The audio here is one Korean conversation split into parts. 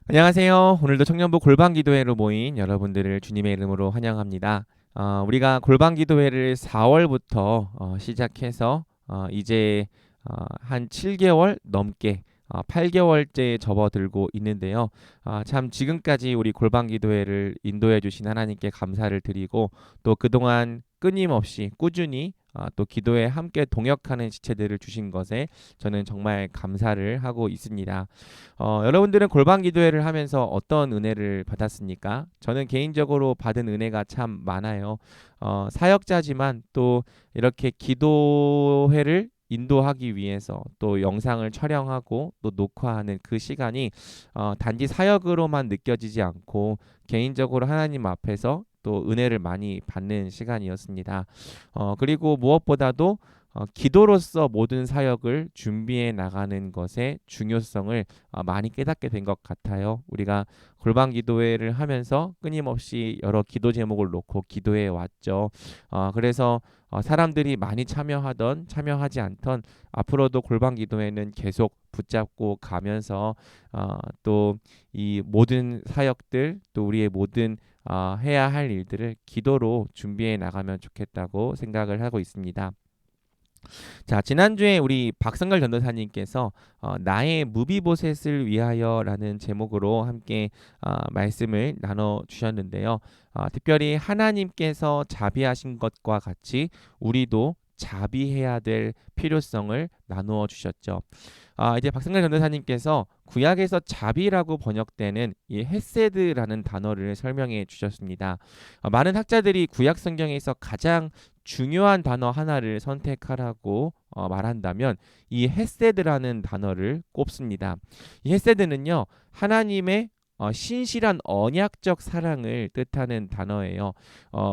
안녕하세요. 오늘도 청년부 골방기도회로 모인 여러분들을 주님의 이름으로 환영합니다. 우리가 골방기도회를 4월부터 시작해서 이제 한 7개월 넘게 8개월째 접어들고 있는데요. 참 지금까지 우리 골방기도회를 인도해 주신 하나님께 감사를 드리고 또 그동안 끊임없이 꾸준히 또 기도에 함께 동역하는 지체들을 주신 것에 저는 정말 감사를 하고 있습니다. 여러분들은 골방 기도회를 하면서 어떤 은혜를 받았습니까? 저는 개인적으로 받은 은혜가 참 많아요. 사역자지만 또 이렇게 기도회를 인도하기 위해서 또 영상을 촬영하고 또 녹화하는 그 시간이 단지 사역으로만 느껴지지 않고 개인적으로 하나님 앞에서 또 은혜를 많이 받는 시간이었습니다. 그리고 무엇보다도 기도로서 모든 사역을 준비해 나가는 것의 중요성을 많이 깨닫게 된 것 같아요. 우리가 골방 기도회를 하면서 끊임없이 여러 기도 제목을 놓고 기도해 왔죠. 그래서 사람들이 많이 참여하지 않던 앞으로도 골방 기도회는 계속 붙잡고 가면서 또 이 모든 사역들 또 우리의 모든 해야 할 일들을 기도로 준비해 나가면 좋겠다고 생각을 하고 있습니다. 자, 지난주에 우리 박성걸 전도사님께서 나의 무비보셋을 위하여라는 제목으로 함께 말씀을 나눠 주셨는데요. 특별히 하나님께서 자비하신 것과 같이 우리도 자비해야 될 필요성을 나누어 주셨죠. 이제 박성걸 전도사님께서 구약에서 자비라고 번역되는 이 헤세드라는 단어를 설명해 주셨습니다. 많은 학자들이 구약 성경에서 가장 중요한 단어 하나를 선택하라고 말한다면 이 헤세드라는 단어를 꼽습니다. 이 헤세드는요, 하나님의 신실한 언약적 사랑을 뜻하는 단어예요.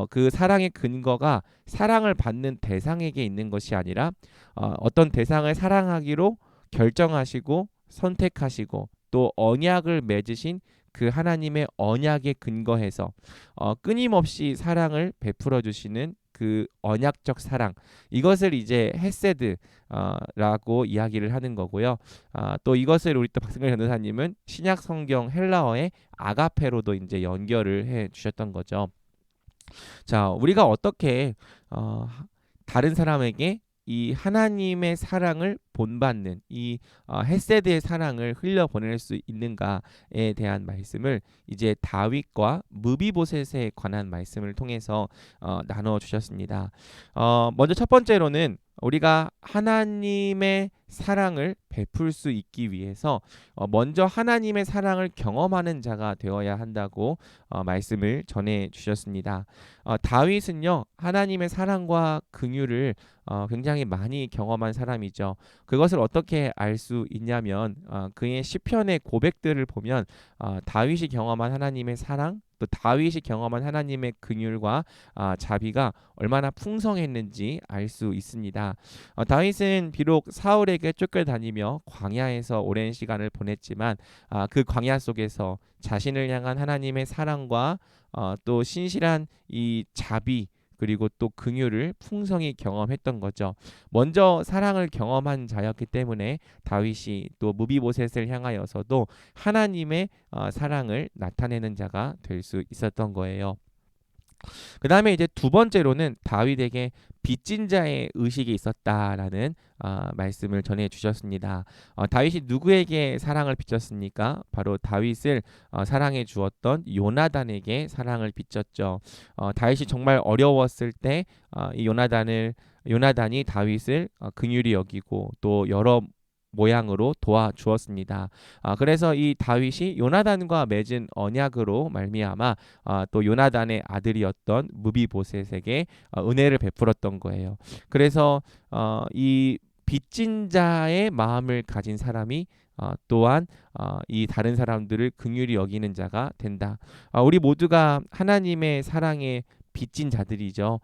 그 사랑의 근거가 사랑을 받는 대상에게 있는 것이 아니라 어떤 대상을 사랑하기로 결정하시고 선택하시고 또 언약을 맺으신 그 하나님의 언약에 근거해서 끊임없이 사랑을 베풀어 주시는 그 언약적 사랑, 이것을 이제 헤세드라고 이야기를 하는 거고요. 또 이것을 우리 또 박승걸 전도사님은 신약 성경 헬라어의 아가페로도 이제 연결을 해 주셨던 거죠. 자, 우리가 어떻게 다른 사람에게 이 하나님의 사랑을 본받는 이 헤세드의 사랑을 흘려 보낼 수 있는가에 대한 말씀을 이제 다윗과 무비보셋에 관한 말씀을 통해서 나눠 주셨습니다. 먼저 첫 번째로는 우리가 하나님의 사랑을 베풀 수 있기 위해서 먼저 하나님의 사랑을 경험하는 자가 되어야 한다고 말씀을 전해 주셨습니다. 다윗은요, 하나님의 사랑과 긍휼을 굉장히 많이 경험한 사람이죠. 그것을 어떻게 알 수 있냐면 그의 시편의 고백들을 보면 다윗이 경험한 하나님의 사랑, 또 다윗이 경험한 하나님의 긍휼과 자비가 얼마나 풍성했는지 알 수 있습니다. 다윗은 비록 사울에게 쫓겨다니며 광야에서 오랜 시간을 보냈지만 그 광야 속에서 자신을 향한 하나님의 사랑과 또 신실한 이 자비 그리고 또 긍휼을 풍성히 경험했던 거죠. 먼저 사랑을 경험한 자였기 때문에 다윗이 또 무비보셋을 향하여서도 하나님의 사랑을 나타내는 자가 될 수 있었던 거예요. 그 다음에 이제 두 번째로는 다윗에게 빚진 자의 의식이 있었다라는 말씀을 전해 주셨습니다. 다윗이 누구에게 사랑을 빚졌습니까? 바로 다윗을 사랑해 주었던 요나단에게 사랑을 빚졌죠. 다윗이 정말 어려웠을 때 이 요나단이 다윗을 긍휼히 여기고 또 여러 모양으로 도와주었습니다. 그래서 이 다윗이 요나단과 맺은 언약으로 말미암아 또 요나단의 아들이었던 무비보셋에게 은혜를 베풀었던 거예요. 그래서 이 빚진 자의 마음을 가진 사람이 또한 이 다른 사람들을 긍휼히 여기는 자가 된다. 우리 모두가 하나님의 사랑에 빚진 자들이죠.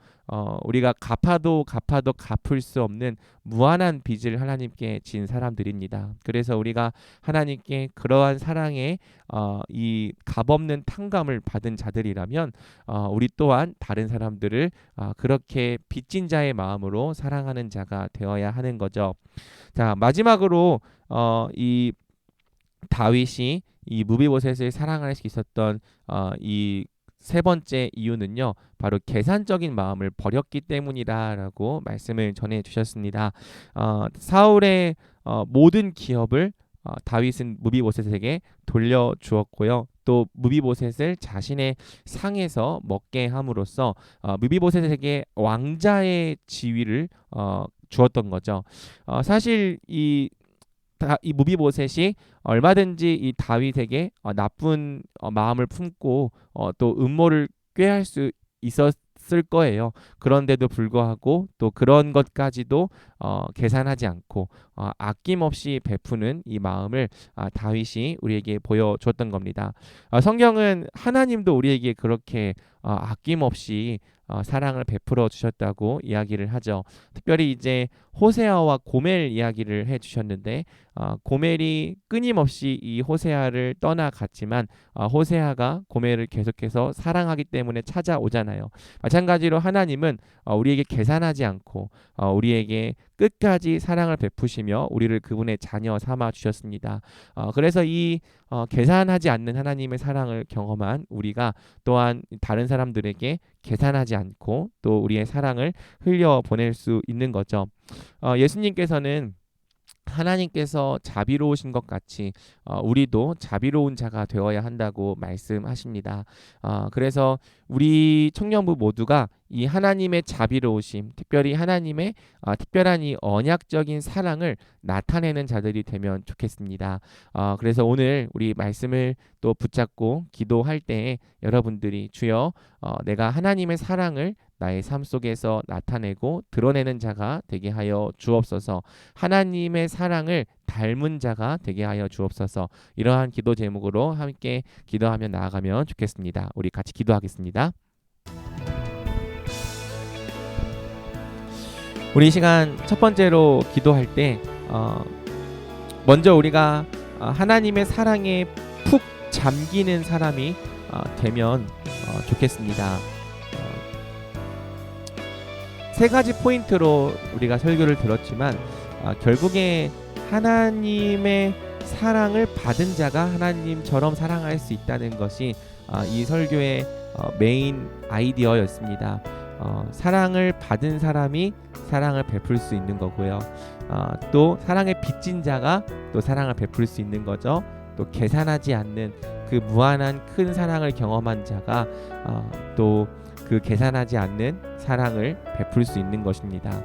우리가 갚아도 갚을 수 없는 무한한 빚을 하나님께 진 사람들입니다. 그래서 우리가 하나님께 그러한 사랑에 이 값없는 탕감을 받은 자들이라면 우리 또한 다른 사람들을 그렇게 빚진 자의 마음으로 사랑하는 자가 되어야 하는 거죠. 자, 마지막으로 이 다윗이 이 무비보셋을 사랑할 수 있었던 이 세 번째 이유는요, 바로 계산적인 마음을 버렸기 때문이다라고 말씀을 전해 주셨습니다. 사울의 모든 기업을 다윗은 무비보셋에게 돌려주었고요. 또 무비보셋을 자신의 상에서 먹게 함으로써 무비보셋에게 왕자의 지위를 주었던 거죠. 사실 이 무비보셋이 얼마든지 이 다윗에게 나쁜 마음을 품고 또 음모를 꾀할 수 있었을 거예요. 그런데도 불구하고 또 그런 것까지도 계산하지 않고 아낌없이 베푸는 이 마음을 다윗이 우리에게 보여줬던 겁니다. 성경은 하나님도 우리에게 그렇게 아낌없이 사랑을 베풀어 주셨다고 이야기를 하죠. 특별히 이제 호세아와 고멜 이야기를 해주셨는데 고멜이 끊임없이 이 호세아를 떠나갔지만 호세아가 고멜을 계속해서 사랑하기 때문에 찾아오잖아요. 마찬가지로 하나님은 우리에게 계산하지 않고 우리에게 끝까지 사랑을 베푸시며 우리를 그분의 자녀 삼아 주셨습니다. 그래서 이 계산하지 않는 하나님의 사랑을 경험한 우리가 또한 다른 사람들에게 계산하지 않고 또 우리의 사랑을 흘려 보낼 수 있는 거죠. 예수님께서는 하나님께서 자비로우신 것 같이 우리도 자비로운 자가 되어야 한다고 말씀하십니다. 그래서 우리 청년부 모두가 이 하나님의 자비로우심, 특별히 하나님의 특별한 이 언약적인 사랑을 나타내는 자들이 되면 좋겠습니다. 그래서 오늘 우리 말씀을 또 붙잡고 기도할 때 여러분들이 주여 내가 하나님의 사랑을 나의 삶 속에서 나타내고 드러내는 자가 되게 하여 주옵소서. 하나님의 사랑을 닮은 자가 되게 하여 주옵소서. 이러한 기도 제목으로 함께 기도하며 나아가면 좋겠습니다. 우리 같이 기도하겠습니다. 우리 이 시간 첫 번째로 기도할 때 먼저 우리가 하나님의 사랑에 푹 잠기는 사람이 되면 좋겠습니다. 세 가지 포인트로 우리가 설교를 들었지만 결국에 하나님의 사랑을 받은 자가 하나님처럼 사랑할 수 있다는 것이 이 설교의 메인 아이디어였습니다. 사랑을 받은 사람이 사랑을 베풀 수 있는 거고요. 또 사랑에 빚진 자가 또 사랑을 베풀 수 있는 거죠. 또 계산하지 않는 그 무한한 큰 사랑을 경험한 자가 또 그 계산하지 않는 사랑을 베풀 수 있는 것입니다.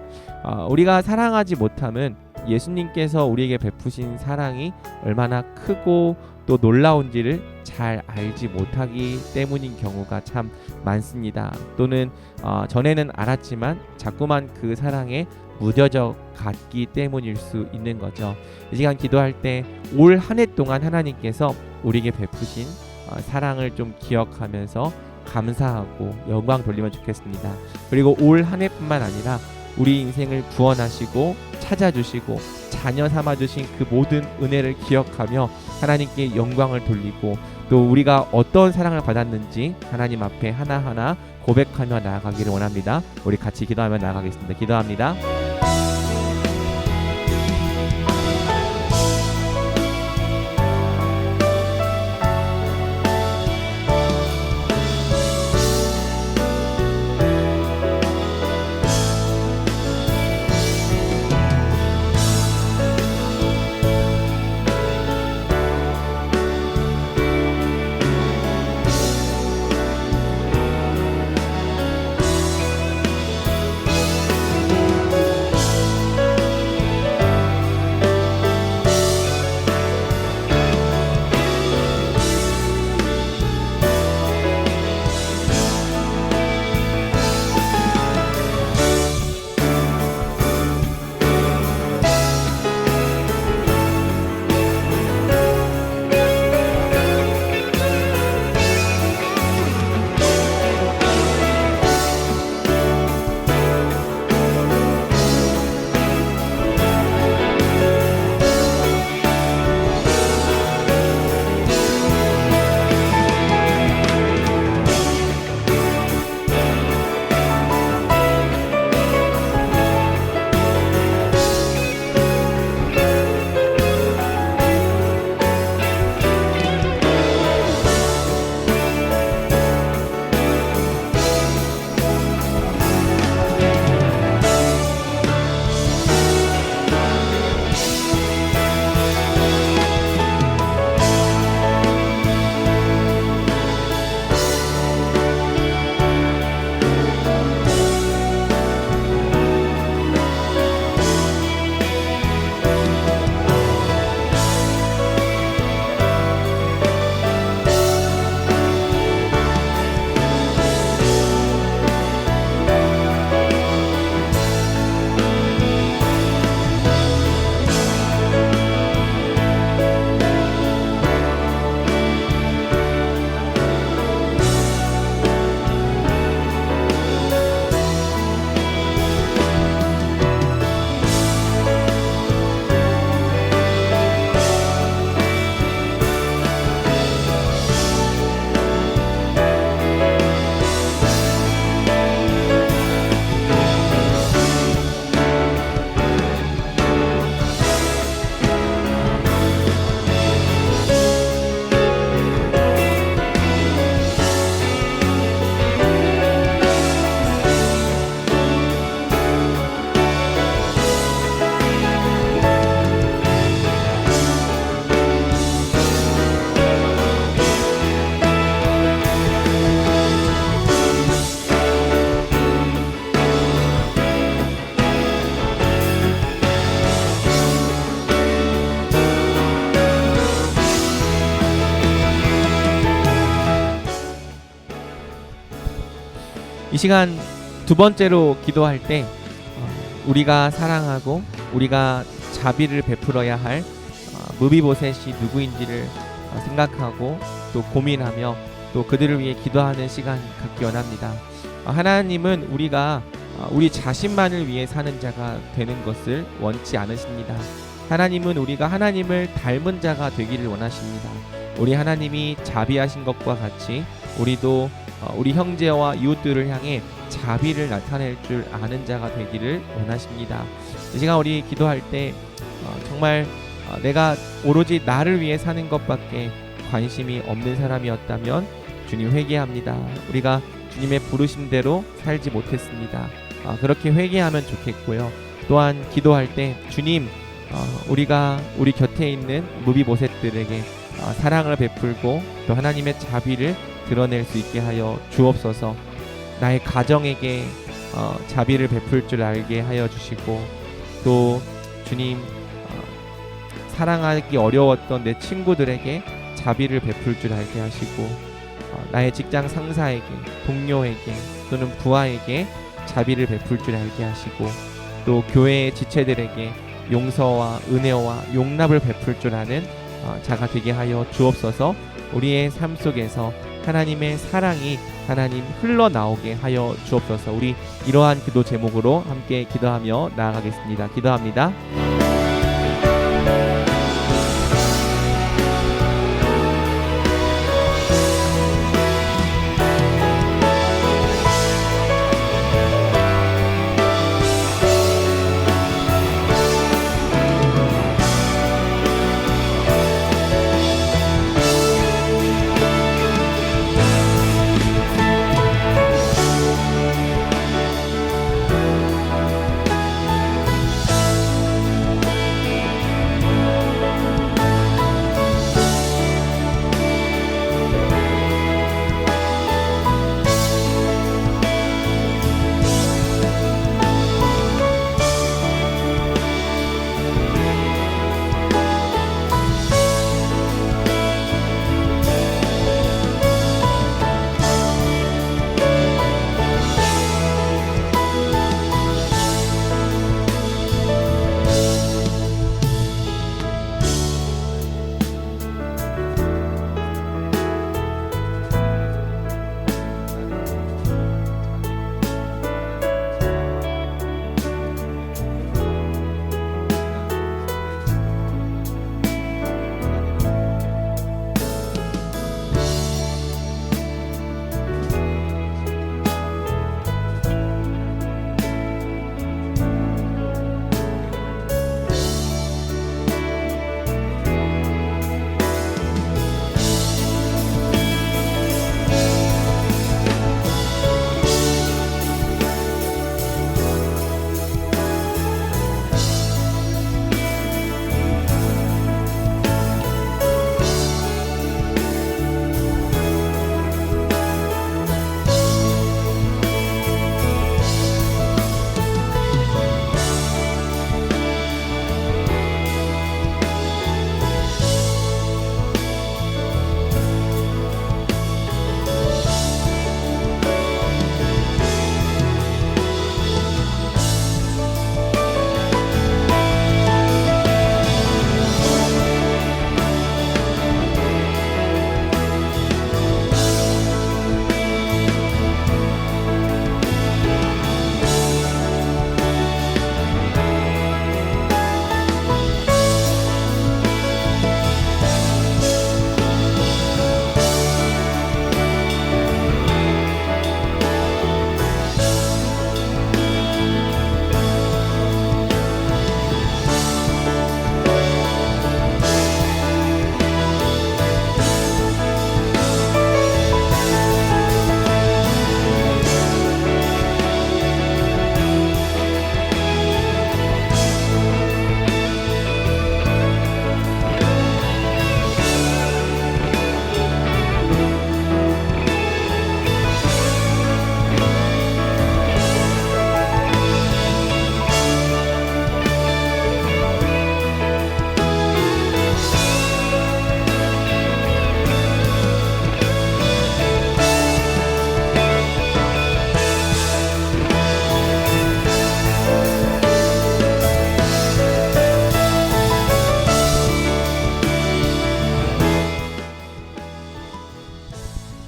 우리가 사랑하지 못하면 예수님께서 우리에게 베푸신 사랑이 얼마나 크고 또 놀라운지를 잘 알지 못하기 때문인 경우가 참 많습니다. 또는 전에는 알았지만 자꾸만 그 사랑에 무뎌져 갔기 때문일 수 있는 거죠. 이 시간 기도할 때 올 한 해 동안 하나님께서 우리에게 베푸신 사랑을 좀 기억하면서 감사하고 영광 돌리면 좋겠습니다. 그리고 올 한 해뿐만 아니라 우리 인생을 구원하시고 찾아주시고 자녀 삼아주신 그 모든 은혜를 기억하며 하나님께 영광을 돌리고 또 우리가 어떤 사랑을 받았는지 하나님 앞에 하나하나 고백하며 나아가기를 원합니다. 우리 같이 기도하며 나아가겠습니다. 기도합니다. 이 시간 두 번째로 기도할 때 우리가 사랑하고 우리가 자비를 베풀어야 할 무비보셋이 누구인지를 생각하고 또 고민하며 또 그들을 위해 기도하는 시간 갖기 원합니다. 하나님은 우리가 우리 자신만을 위해 사는 자가 되는 것을 원치 않으십니다. 하나님은 우리가 하나님을 닮은 자가 되기를 원하십니다. 우리 하나님이 자비하신 것과 같이 우리도 우리 형제와 이웃들을 향해 자비를 나타낼 줄 아는 자가 되기를 원하십니다. 이 시간 우리 기도할 때 정말 내가 오로지 나를 위해 사는 것밖에 관심이 없는 사람이었다면 주님 회개합니다. 우리가 주님의 부르심대로 살지 못했습니다. 그렇게 회개하면 좋겠고요. 또한 기도할 때 주님 우리가 우리 곁에 있는 무비보셋들에게 사랑을 베풀고 또 하나님의 자비를 드러낼 수 있게 하여 주옵소서. 나의 가정에게 자비를 베풀 줄 알게 하여 주시고 또 주님 사랑하기 어려웠던 내 친구들에게 자비를 베풀 줄 알게 하시고 나의 직장 상사에게 동료에게 또는 부하에게 자비를 베풀 줄 알게 하시고 또 교회의 지체들에게 용서와 은혜와 용납을 베풀 줄 아는 자가 되게 하여 주옵소서. 우리의 삶 속에서 하나님의 사랑이 하나님 흘러나오게 하여 주옵소서. 우리 이러한 기도 제목으로 함께 기도하며 나아가겠습니다. 기도합니다.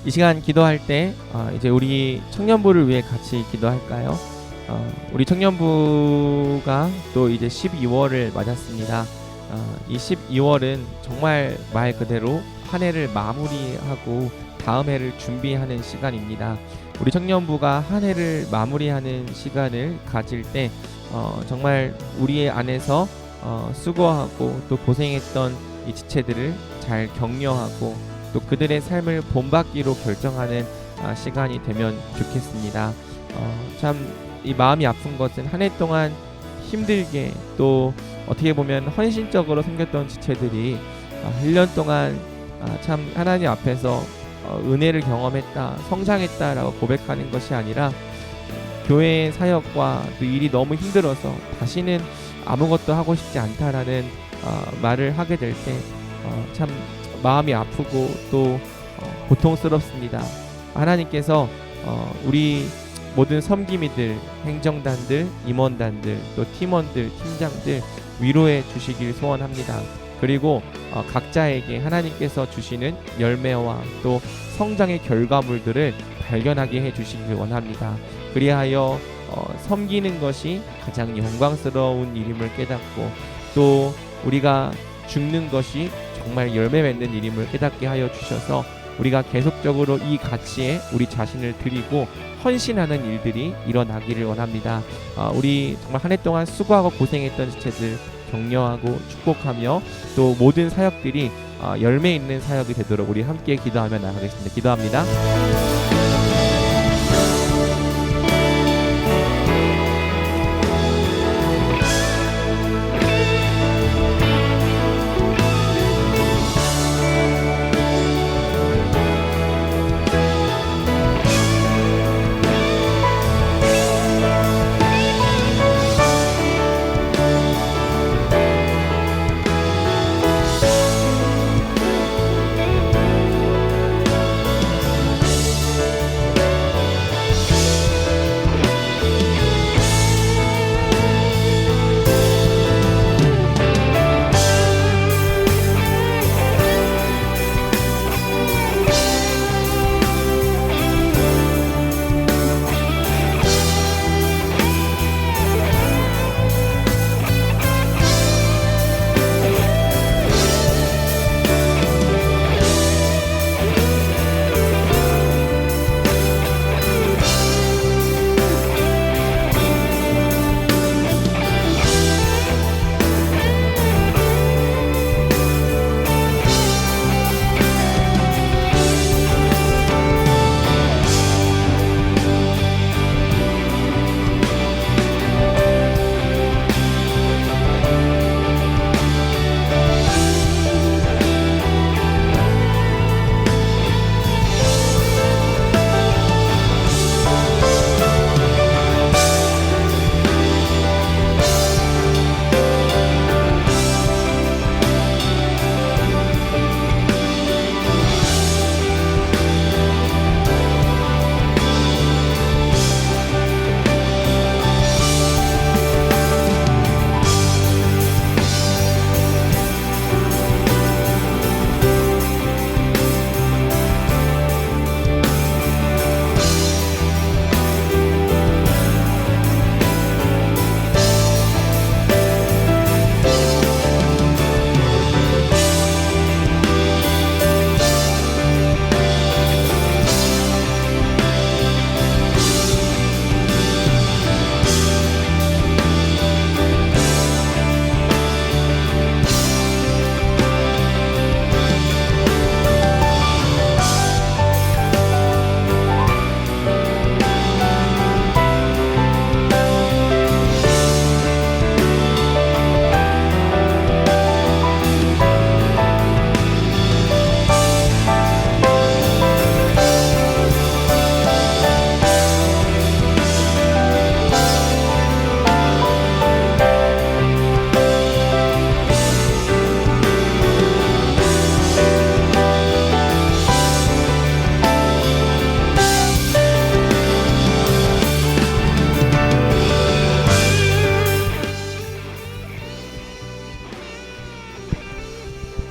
이 시간 기도할 때 이제 우리 청년부를 위해 같이 기도할까요? 우리 청년부가 또 이제 12월을 맞았습니다. 이 12월은 정말 말 그대로 한 해를 마무리하고 다음 해를 준비하는 시간입니다. 우리 청년부가 한 해를 마무리하는 시간을 가질 때 정말 우리의 안에서 수고하고 또 고생했던 이 지체들을 잘 격려하고 또 그들의 삶을 본받기로 결정하는 시간이 되면 좋겠습니다. 참 이 마음이 아픈 것은 한 해 동안 힘들게 또 어떻게 보면 헌신적으로 섬겼던 지체들이 1년 동안 참 하나님 앞에서 은혜를 경험했다, 성장했다라고 고백하는 것이 아니라 교회의 사역과 또 일이 너무 힘들어서 다시는 아무것도 하고 싶지 않다라는 말을 하게 될 때 참 마음이 아프고 또 고통스럽습니다. 하나님께서 우리 모든 섬김이들, 행정단들, 임원단들, 또 팀원들, 팀장들 위로해 주시길 소원합니다. 그리고 각자에게 하나님께서 주시는 열매와 또 성장의 결과물들을 발견하게 해 주시길 원합니다. 그리하여 섬기는 것이 가장 영광스러운 일임을 깨닫고 또 우리가 죽는 것이 정말 열매 맺는 일임을 깨닫게 하여 주셔서 우리가 계속적으로 이 가치에 우리 자신을 드리고 헌신하는 일들이 일어나기를 원합니다. 우리 정말 한 해 동안 수고하고 고생했던 지체들 격려하고 축복하며 또 모든 사역들이 열매 있는 사역이 되도록 우리 함께 기도하며 나가겠습니다. 기도합니다.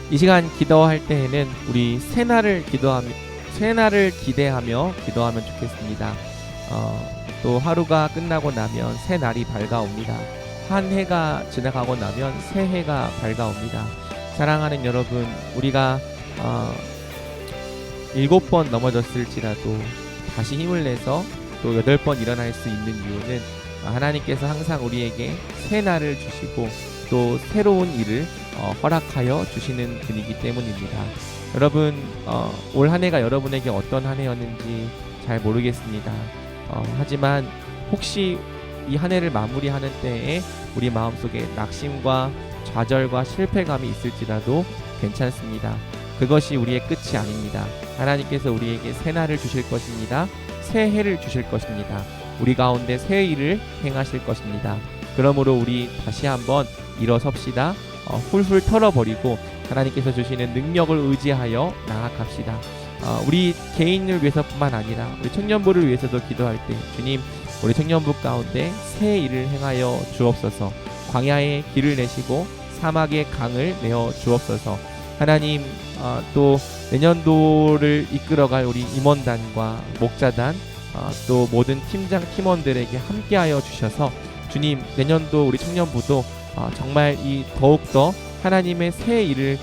이 시간 기도할 때에는 우리 새날을 새날을 기대하며 기도하면 좋겠습니다. 또 하루가 끝나고 나면 새 날이 밝아옵니다. 한 해가 지나가고 나면 새 해가 밝아옵니다. 사랑하는 여러분, 우리가 7번 넘어졌을지라도 다시 힘을 내서 또 8번 일어날 수 있는 이유는 하나님께서 항상 우리에게 새 날을 주시고 또 새로운 일을 허락하여 주시는 분이기 때문입니다. 여러분, 올 한 해가 여러분에게 어떤 한 해였는지 잘 모르겠습니다. 하지만 혹시 이 한 해를 마무리하는 때에 우리 마음속에 낙심과 좌절과 실패감이 있을지라도 괜찮습니다. 그것이 우리의 끝이 아닙니다. 하나님께서 우리에게 새 날을 주실 것입니다. 새 해를 주실 것입니다. 우리 가운데 새 일을 행하실 것입니다. 그러므로 우리 다시 한번 일어섭시다. 훌훌 털어버리고 하나님께서 주시는 능력을 의지하여 나아갑시다. 우리 개인을 위해서뿐만 아니라 우리 청년부를 위해서도 기도할 때, 주님, 우리 청년부 가운데 새 일을 행하여 주옵소서. 광야에 길을 내시고 사막에 강을 내어 주옵소서. 하나님, 또 내년도를 이끌어갈 우리 임원단과 목자단, 또 모든 팀장 팀원들에게 함께하여 주셔서 주님, 내년도 우리 청년부도 정말 이 더욱더 하나님의 새 일을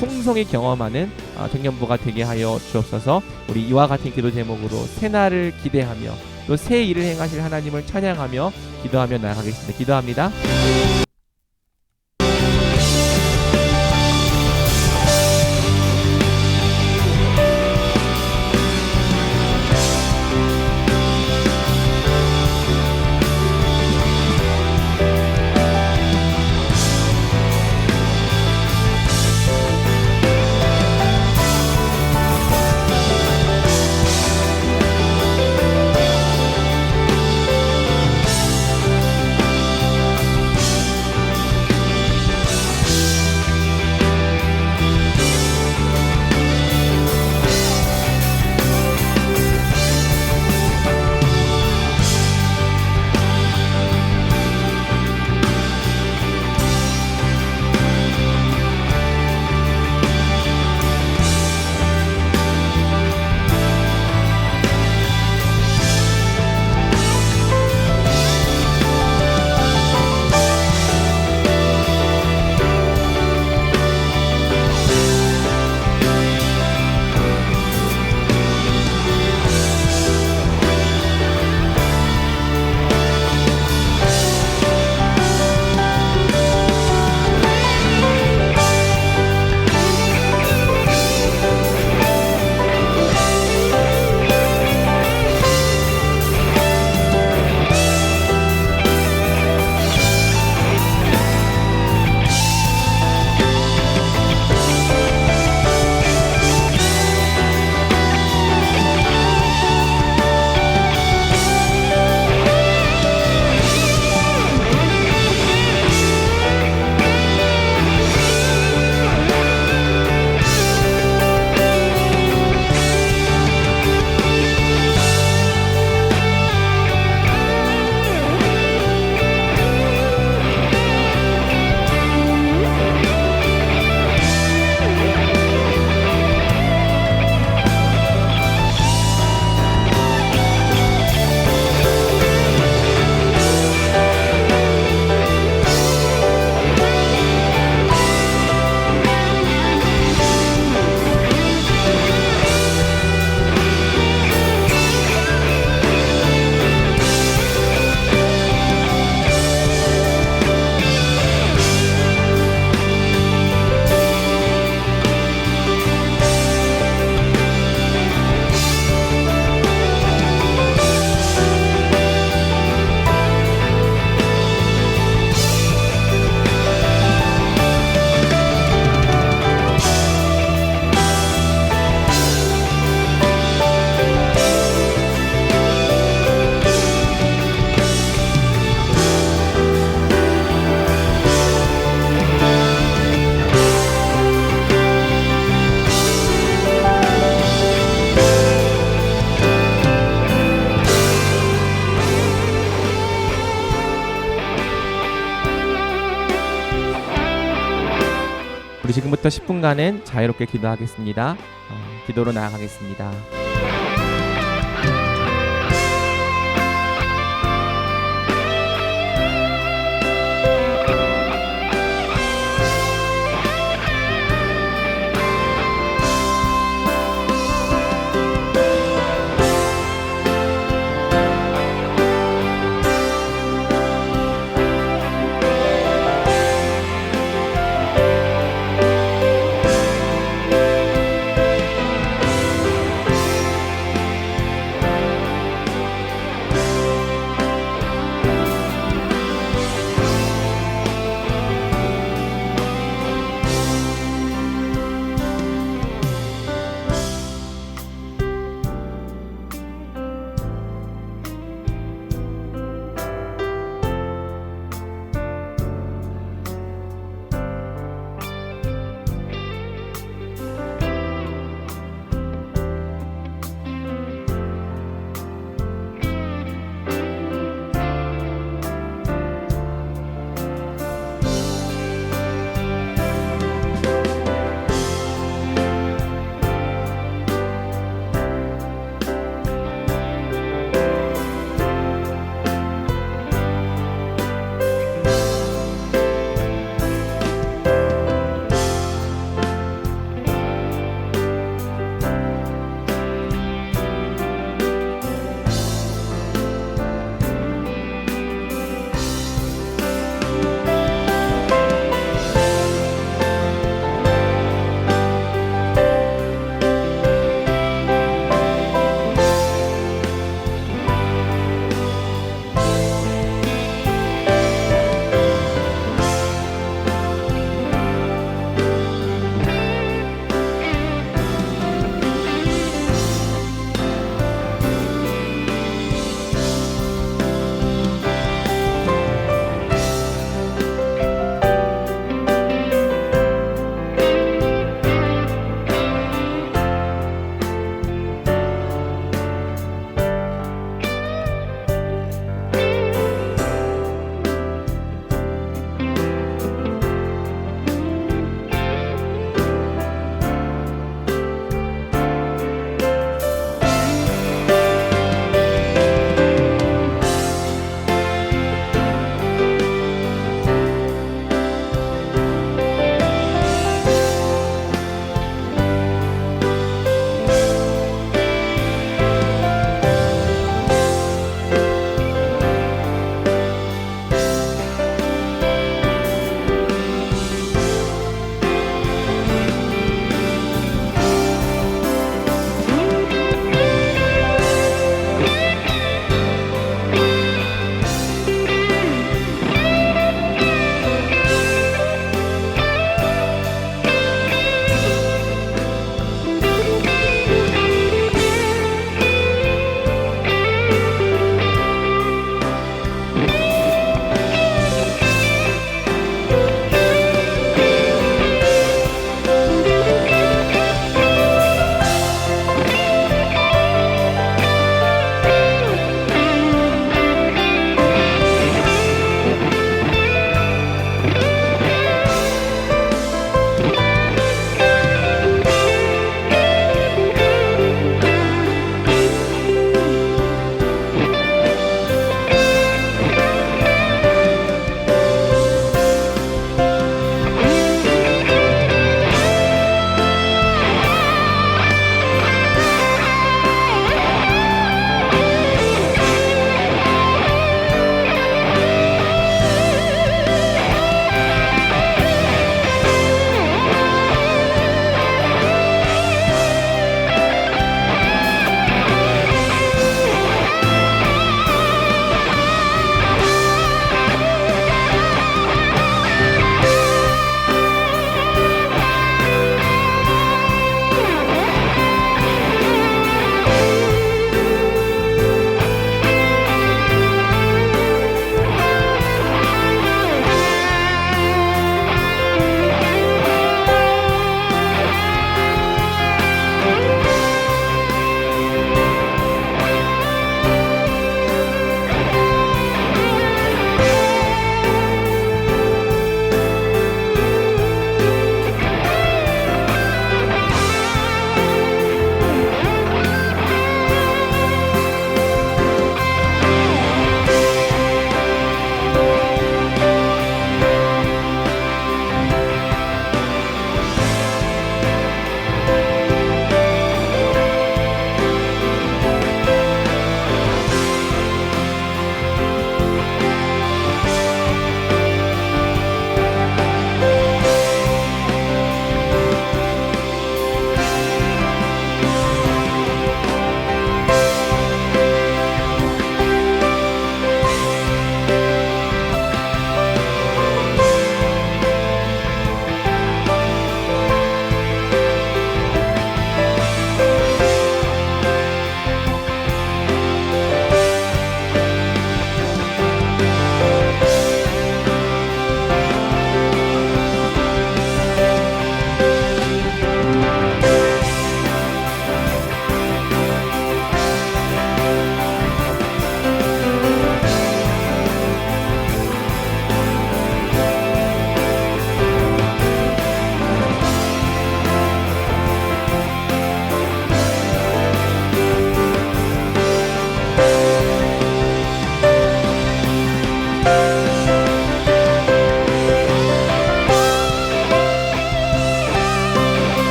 풍성히 경험하는 청년부가 되게 하여 주옵소서. 우리 이와 같은 기도 제목으로 새 날을 기대하며 또 새 일을 행하실 하나님을 찬양하며 기도하며 나아가겠습니다. 기도합니다. 지금부터 10분간은 자유롭게 기도하겠습니다. 기도로 나아가겠습니다.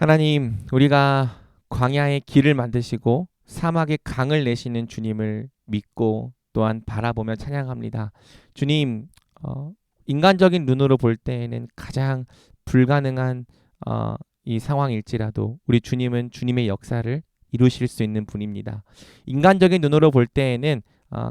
하나님, 우리가 광야의 길을 만드시고 사막의 강을 내시는 주님을 믿고 또한 바라보며 찬양합니다. 주님, 인간적인 눈으로 볼 때에는 가장 불가능한 이 상황일지라도 우리 주님은 주님의 역사를 이루실 수 있는 분입니다. 인간적인 눈으로 볼 때에는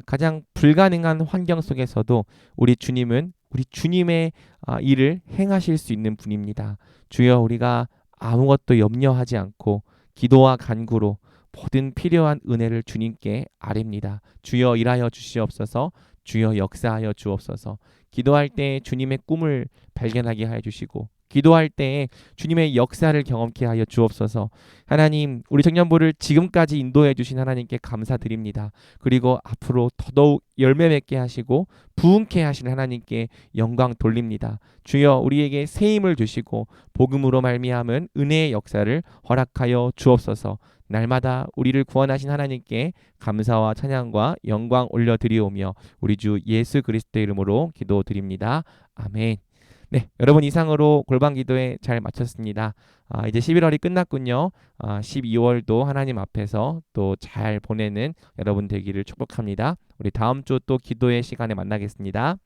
가장 불가능한 환경 속에서도 우리 주님은 우리 주님의 일을 행하실 수 있는 분입니다. 주여, 우리가 아무것도 염려하지 않고 기도와 간구로 모든 필요한 은혜를 주님께 아뢰입니다. 주여 일하여 주시옵소서. 주여 역사하여 주옵소서. 기도할 때 주님의 꿈을 발견하게 하여 주시고 기도할 때 주님의 역사를 경험케 하여 주옵소서. 하나님, 우리 청년부를 지금까지 인도해 주신 하나님께 감사드립니다. 그리고 앞으로 더더욱 열매 맺게 하시고 부흥케 하신 하나님께 영광 돌립니다. 주여, 우리에게 새 힘을 주시고 복음으로 말미암은 은혜의 역사를 허락하여 주옵소서. 날마다 우리를 구원하신 하나님께 감사와 찬양과 영광 올려드리오며 우리 주 예수 그리스도의 이름으로 기도드립니다. 아멘. 네, 여러분 이상으로 골방 기도회 잘 마쳤습니다. 이제 11월이 끝났군요. 12월도 하나님 앞에서 또 잘 보내는 여러분 되기를 축복합니다. 우리 다음 주 또 기도의 시간에 만나겠습니다.